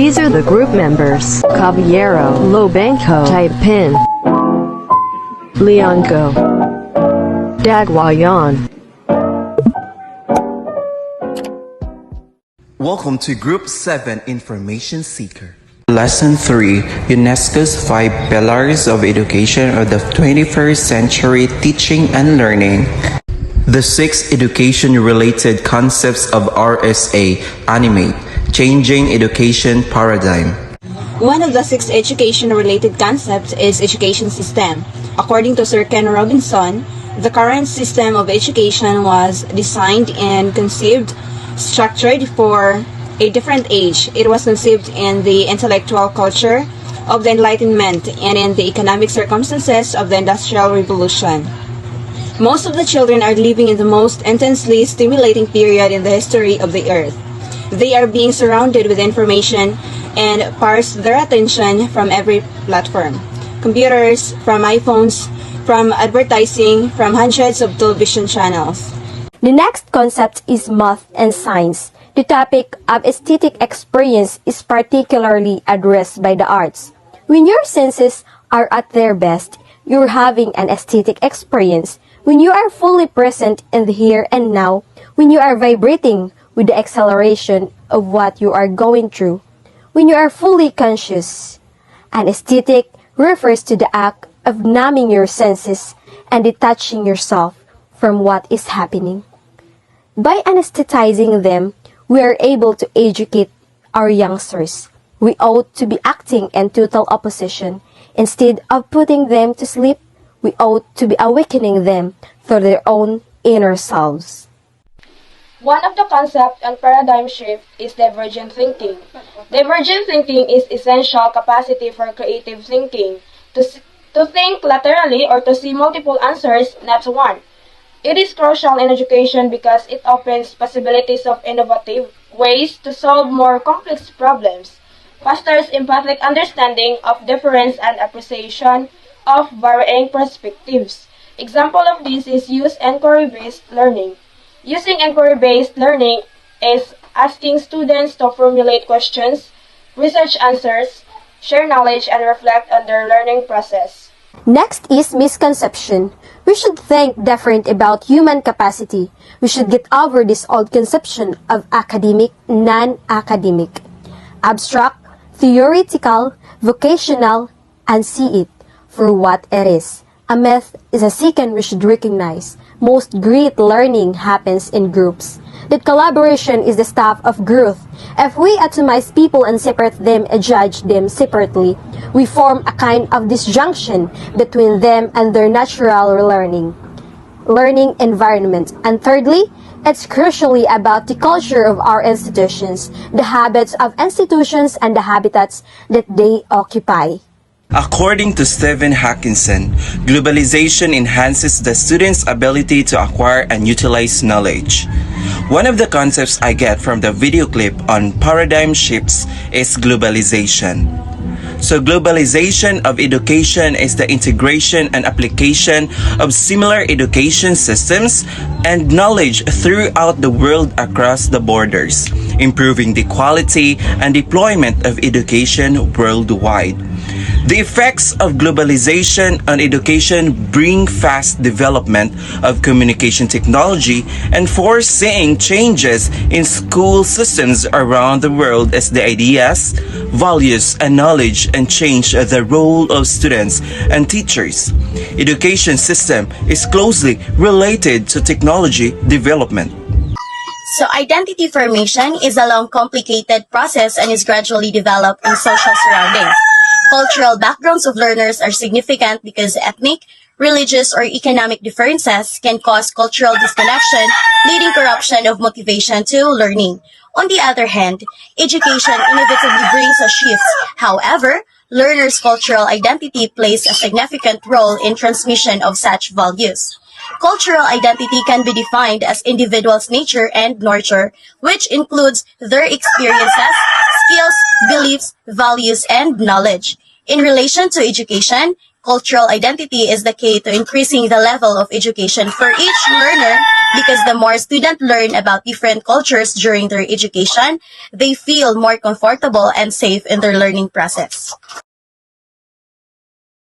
These are the group members: Caballero, Lobanco, Taipin, Leonco, Dagwayan. Welcome to Group 7 Information Seeker. Lesson 3, UNESCO's 5 Pillars of Education of the 21st Century Teaching and Learning. The 6 education-related concepts of RSA animate changing education paradigm. One of the 6 education-related concepts is education system. According to Sir Ken Robinson, the current system of education was designed and conceived, structured for a different age. It was conceived in the intellectual culture of the Enlightenment and in the economic circumstances of the Industrial Revolution. Most of the children are living in the most intensely stimulating period in the history of the earth. They are being surrounded with information and parse their attention from every platform. Computers, from iPhones, from advertising, from hundreds of television channels. The next concept is math and science. The topic of aesthetic experience is particularly addressed by the arts. When your senses are at their best, you're having an aesthetic experience. When you are fully present in the here and now, when you are vibrating with the acceleration of what you are going through, when you are fully conscious. An aesthetic refers to the act of numbing your senses and detaching yourself from what is happening. By anesthetizing them, we are able to educate our youngsters. We ought to be acting in total opposition. Instead of putting them to sleep, we ought to be awakening them through their own inner selves. One of the concepts on paradigm shift is divergent thinking. Divergent thinking is essential capacity for creative thinking, to think laterally or to see multiple answers, not one. It is crucial in education because it opens possibilities of innovative ways to solve more complex problems, fosters empathic understanding of difference and appreciation of varying perspectives. Example of this is use inquiry-based learning. Using inquiry-based learning is asking students to formulate questions, research answers, share knowledge, and reflect on their learning process. Next is misconception. We should think different about human capacity. We should get over this old conception of academic, non-academic, abstract, theoretical, vocational, and see it for what it is. A myth is a second we should recognize. Most great learning happens in groups. That collaboration is the stuff of growth. If we atomize people and separate them and judge them separately, we form a kind of disjunction between them and their natural learning environment. And thirdly, it's crucially about the culture of our institutions, the habits of institutions, and the habitats that they occupy. According to Stephen Hawkinson, globalization enhances the student's ability to acquire and utilize knowledge. One of the concepts I get from the video clip on paradigm shifts is globalization. So globalization of education is the integration and application of similar education systems and knowledge throughout the world across the borders, improving the quality and deployment of education worldwide. The effects of globalization on education bring fast development of communication technology and foreseeing changes in school systems around the world as the ideas, values, and knowledge and change the role of students and teachers. Education system is closely related to technology development. So identity formation is a long, complicated process and is gradually developed in social surroundings. Cultural backgrounds of learners are significant because ethnic, religious, or economic differences can cause cultural disconnection, leading corruption of motivation to learning. On the other hand, education inevitably brings a shift. However, learners' cultural identity plays a significant role in transmission of such values. Cultural identity can be defined as individuals' nature and nurture, which includes their experiences, skills, beliefs, values, and knowledge. In relation to education, cultural identity is the key to increasing the level of education for each learner because the more students learn about different cultures during their education, they feel more comfortable and safe in their learning process.